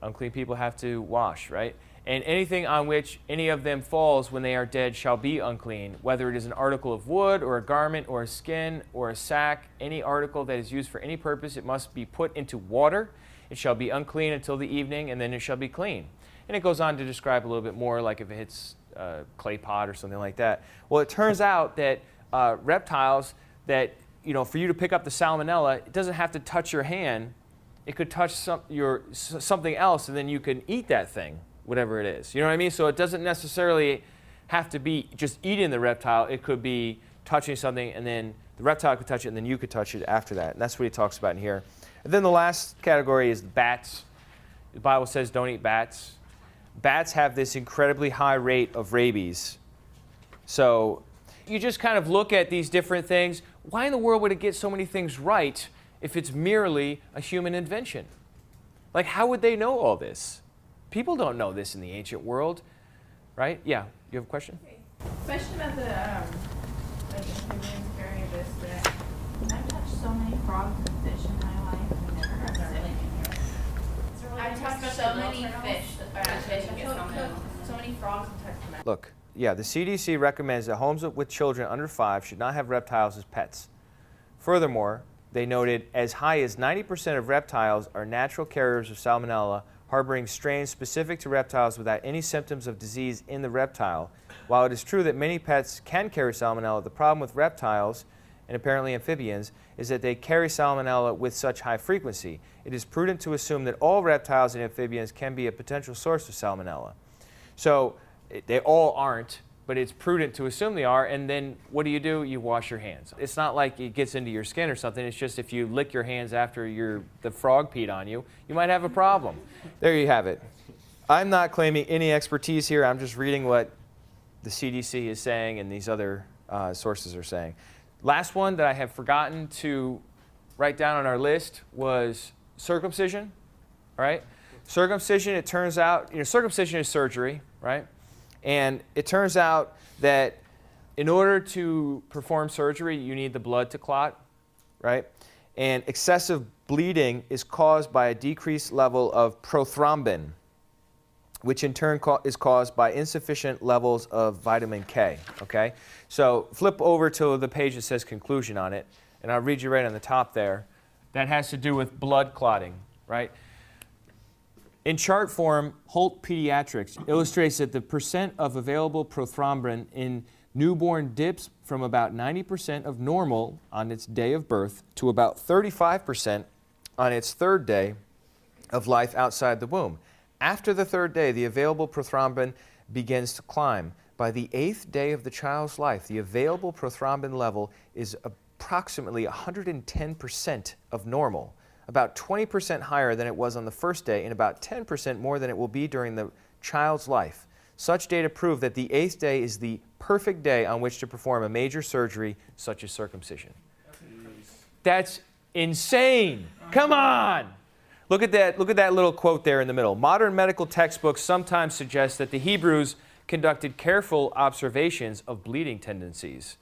Unclean people have to wash, right? And anything on which any of them falls when they are dead shall be unclean, whether it is an article of wood or a garment or a skin or a sack, any article that is used for any purpose, it must be put into water. It shall be unclean until the evening, and then it shall be clean. And it goes on to describe a little bit more, like if it hits a clay pot or something like that. Well, it turns out that reptiles, that for you to pick up the salmonella, it doesn't have to touch your hand. It could touch something else, and then you can eat that thing, whatever it is. You know what I mean? So it doesn't necessarily have to be just eating the reptile. It could be touching something, and then the reptile could touch it, and then you could touch it after that. And that's what he talks about in here. And then the last category is bats. The Bible says don't eat bats. Bats have this incredibly high rate of rabies. So you just kind of look at these different things. Why in the world would it get so many things right if it's merely a human invention? Like, how would they know all this? People don't know this in the ancient world, right? Yeah, you have a question? Question about the amphibians carrying this, that I've touched so many frogs and fish in my life and never heard that really I've touched so many fish. So many frogs and touched them. Look, yeah, the CDC recommends that homes with children under 5 should not have reptiles as pets. Furthermore, they noted as high as 90% of reptiles are natural carriers of salmonella, harboring strains specific to reptiles without any symptoms of disease in the reptile. While it is true that many pets can carry salmonella, the problem with reptiles, and apparently amphibians, is that they carry salmonella with such high frequency. It is prudent to assume that all reptiles and amphibians can be a potential source of salmonella. So they all aren't, but it's prudent to assume they are, and then what do? You wash your hands. It's not like it gets into your skin or something. It's just if you lick your hands after the frog peed on you, you might have a problem. There you have it. I'm not claiming any expertise here. I'm just reading what the CDC is saying and these other sources are saying. Last one that I have forgotten to write down on our list was circumcision, right? Circumcision, it turns out, circumcision is surgery, right? And it turns out that in order to perform surgery, you need the blood to clot, right? And excessive bleeding is caused by a decreased level of prothrombin, which in turn is caused by insufficient levels of vitamin K, okay? So flip over to the page that says conclusion on it, and I'll read you right on the top there. That has to do with blood clotting, right? In chart form, Holt Pediatrics illustrates that the percent of available prothrombin in newborn dips from about 90% of normal on its day of birth to about 35% on its third day of life outside the womb. After the third day, the available prothrombin begins to climb. By the 8th day of the child's life, the available prothrombin level is approximately 110% of normal, about 20% higher than it was on the first day and about 10% more than it will be during the child's life. Such data prove that the 8th day is the perfect day on which to perform a major surgery such as circumcision. That's insane. Come on. Look at that little quote there in the middle. Modern medical textbooks sometimes suggest that the Hebrews conducted careful observations of bleeding tendencies.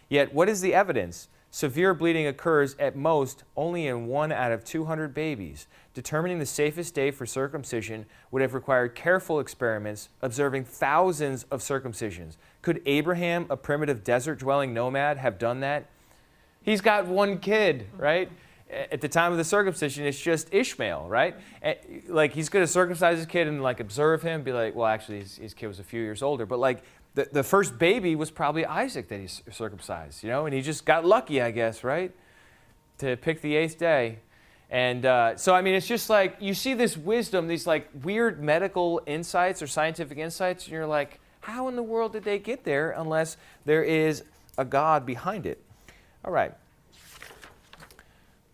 Yet what is the evidence? Severe bleeding occurs at most only in 1 out of 200 babies. Determining the safest day for circumcision would have required careful experiments, observing thousands of circumcisions. Could Abraham, a primitive desert-dwelling nomad, have done that? He's got one kid, right? At the time of the circumcision, it's just Ishmael, right? Like, he's going to circumcise his kid and, like, observe him, be like, well, actually, his kid was a few years older. But, like, the first baby was probably Isaac that he circumcised, and he just got lucky, I guess, right, to pick the 8th day. And so, I mean, it's just like you see this wisdom, these like weird medical insights or scientific insights, and you're like, how in the world did they get there unless there is a God behind it? All right.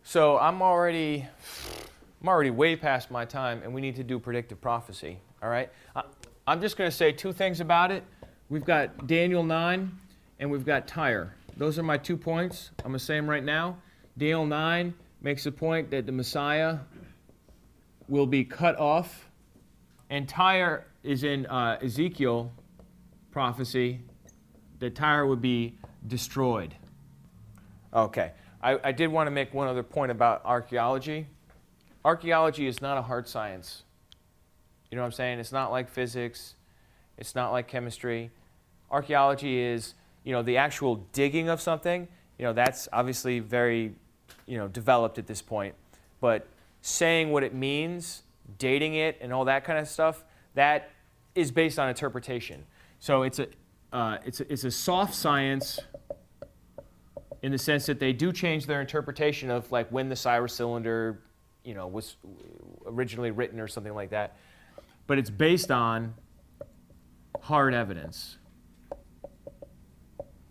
So I'm already way past my time, and we need to do predictive prophecy, all right? I'm just going to say 2 things about it. We've got Daniel 9, and we've got Tyre. Those are my 2 points. I'm going to say them right now. Daniel 9 makes the point that the Messiah will be cut off. And Tyre is in Ezekiel prophecy that Tyre would be destroyed. Okay. I did want to make one other point about archaeology. Archaeology is not a hard science. You know what I'm saying? It's not like physics. It's not like chemistry. Archaeology is, the actual digging of something. That's obviously very, developed at this point. But saying what it means, dating it, and all that kind of stuff, that is based on interpretation. So it's a soft science in the sense that they do change their interpretation of like when the Cyrus cylinder, was originally written or something like that. But it's based on hard evidence.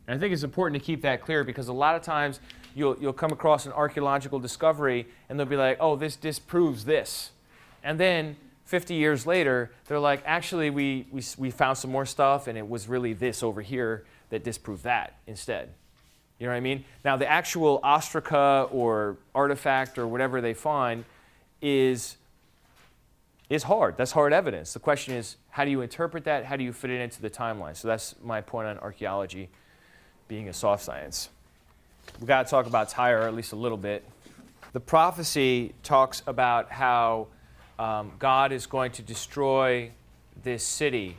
And I think it's important to keep that clear because a lot of times you'll come across an archaeological discovery and they'll be like, oh, this disproves this. And then 50 years later, they're like, actually, we found some more stuff and it was really this over here that disprove that instead. You know what I mean? Now, the actual ostraca or artifact or whatever they find is hard. That's hard evidence. The question is, how do you interpret that? How do you fit it into the timeline? So that's my point on archaeology being a soft science. We've got to talk about Tyre at least a little bit. The prophecy talks about how God is going to destroy this city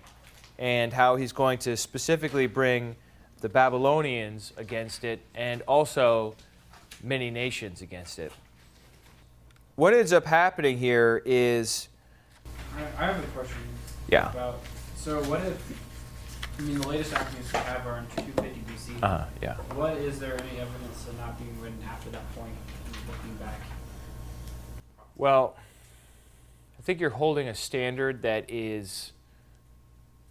and how he's going to specifically bring the Babylonians against it and also many nations against it. What ends up happening here is... I have a question. Yeah. About, so what if, the latest documents we have are in 250 BC. Yeah. What is there any evidence of not being written after that point, looking back? Well, I think you're holding a standard that is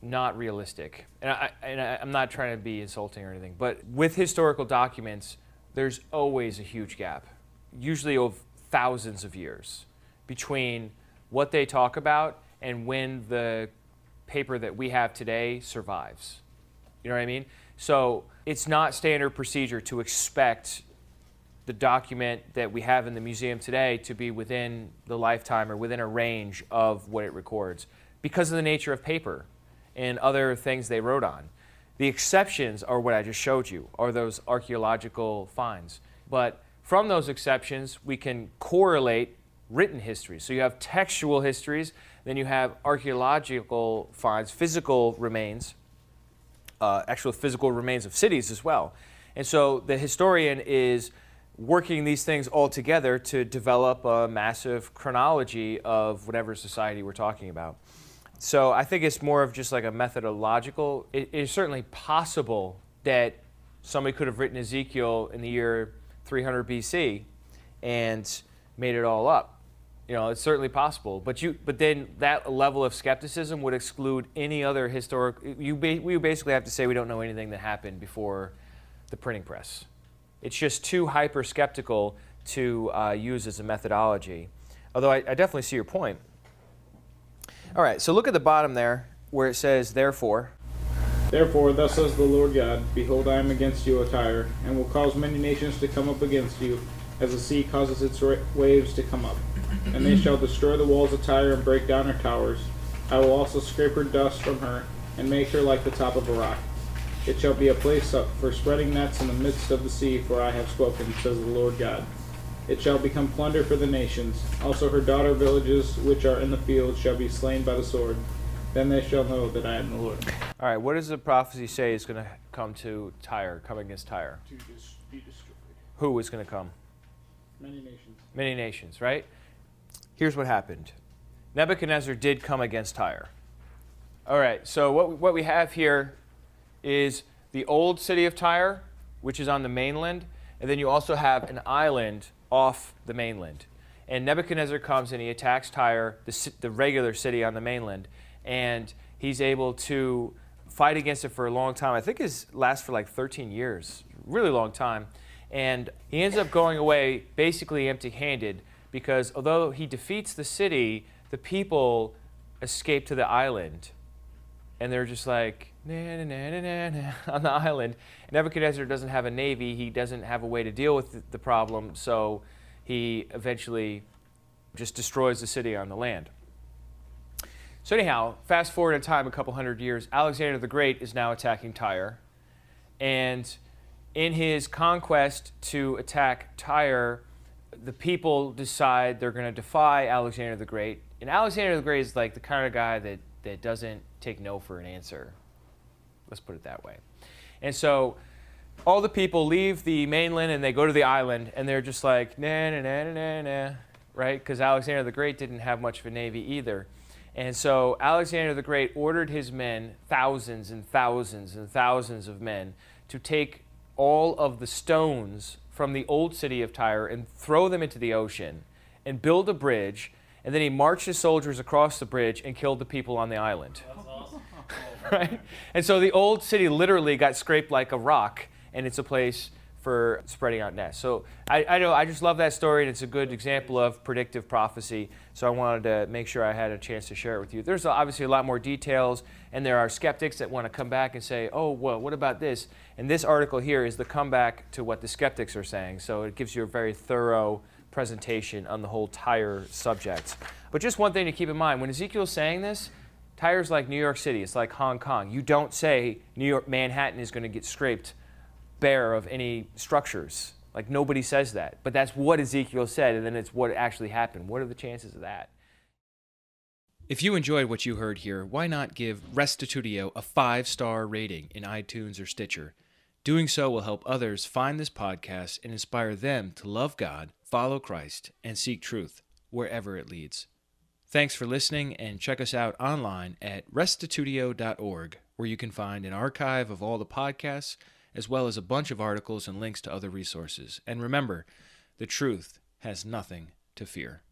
not realistic. And I'm not trying to be insulting or anything, but with historical documents, there's always a huge gap, usually of thousands of years, between what they talk about and when the paper that we have today survives. You know what I mean? So it's not standard procedure to expect the document that we have in the museum today to be within the lifetime or within a range of what it records because of the nature of paper and other things they wrote on. The exceptions are what I just showed you, are those archaeological finds. But from those exceptions, we can correlate written histories. So you have textual histories, then you have archaeological finds, physical remains, actual physical remains of cities as well. And so the historian is working these things all together to develop a massive chronology of whatever society we're talking about. So I think it's more of just like a methodological. It is certainly possible that somebody could have written Ezekiel in the year 300 BC and made it all up. You know, it's certainly possible. But then that level of skepticism would exclude any other historic. We basically have to say we don't know anything that happened before the printing press. It's just too hyper skeptical to use as a methodology. Although I definitely see your point. All right, so look at the bottom there where it says, therefore. Therefore, thus says the Lord God, behold, I am against you, O Tyre, and will cause many nations to come up against you, as the sea causes its waves to come up. And they shall destroy the walls of Tyre and break down her towers. I will also scrape her dust from her, and make her like the top of a rock. It shall be a place for spreading nets in the midst of the sea, for I have spoken, says the Lord God. It shall become plunder for the nations. Also her daughter villages which are in the field shall be slain by the sword. Then they shall know that I am the Lord. All right, what does the prophecy say is going to come to Tyre, come against Tyre? To be destroyed. Who is going to come? Many nations. Many nations, right? Here's what happened. Nebuchadnezzar did come against Tyre. All right, so what we have here is the old city of Tyre, which is on the mainland, and then you also have an island off the mainland. And Nebuchadnezzar comes and he attacks Tyre, the regular city on the mainland, and he's able to fight against it for a long time. I think it lasts for like 13 years, really long time. And he ends up going away basically empty-handed because although he defeats the city, the people escape to the island. And they're just like, na, na, na, na, na, on the island. Nebuchadnezzar doesn't have a navy. He doesn't have a way to deal with the problem, so he eventually just destroys the city on the land. So anyhow, fast forward in time a couple hundred years, Alexander the Great is now attacking Tyre. And in his conquest to attack Tyre, the people decide they're going to defy Alexander the Great. And Alexander the Great is like the kind of guy that doesn't take no for an answer. Let's put it that way. And so all the people leave the mainland and they go to the island and they're just like, na, na, na, na, na, right? Because Alexander the Great didn't have much of a navy either. And so Alexander the Great ordered his men, thousands and thousands and thousands of men, to take all of the stones from the old city of Tyre and throw them into the ocean and build a bridge. And then he marched his soldiers across the bridge and killed the people on the island. That's awesome. Right? And so the old city literally got scraped like a rock, and it's a place for spreading out nests. So I know I just love that story, and it's a good example of predictive prophecy. So I wanted to make sure I had a chance to share it with you. There's obviously a lot more details, and there are skeptics that want to come back and say, oh, well, what about this? And this article here is the comeback to what the skeptics are saying. So it gives you a very thorough presentation on the whole Tyre subject. But just one thing to keep in mind, when Ezekiel's saying this, Tyre's like New York City. It's like Hong Kong. You don't say Manhattan is going to get scraped bare of any structures. Like, nobody says that. But that's what Ezekiel said, and then it's what actually happened. What are the chances of that? If you enjoyed what you heard here, why not give Restitutio a 5-star rating in iTunes or Stitcher? Doing so will help others find this podcast and inspire them to love God, follow Christ, and seek truth wherever it leads. Thanks for listening, and check us out online at restitutio.org, where you can find an archive of all the podcasts, as well as a bunch of articles and links to other resources. And remember, the truth has nothing to fear.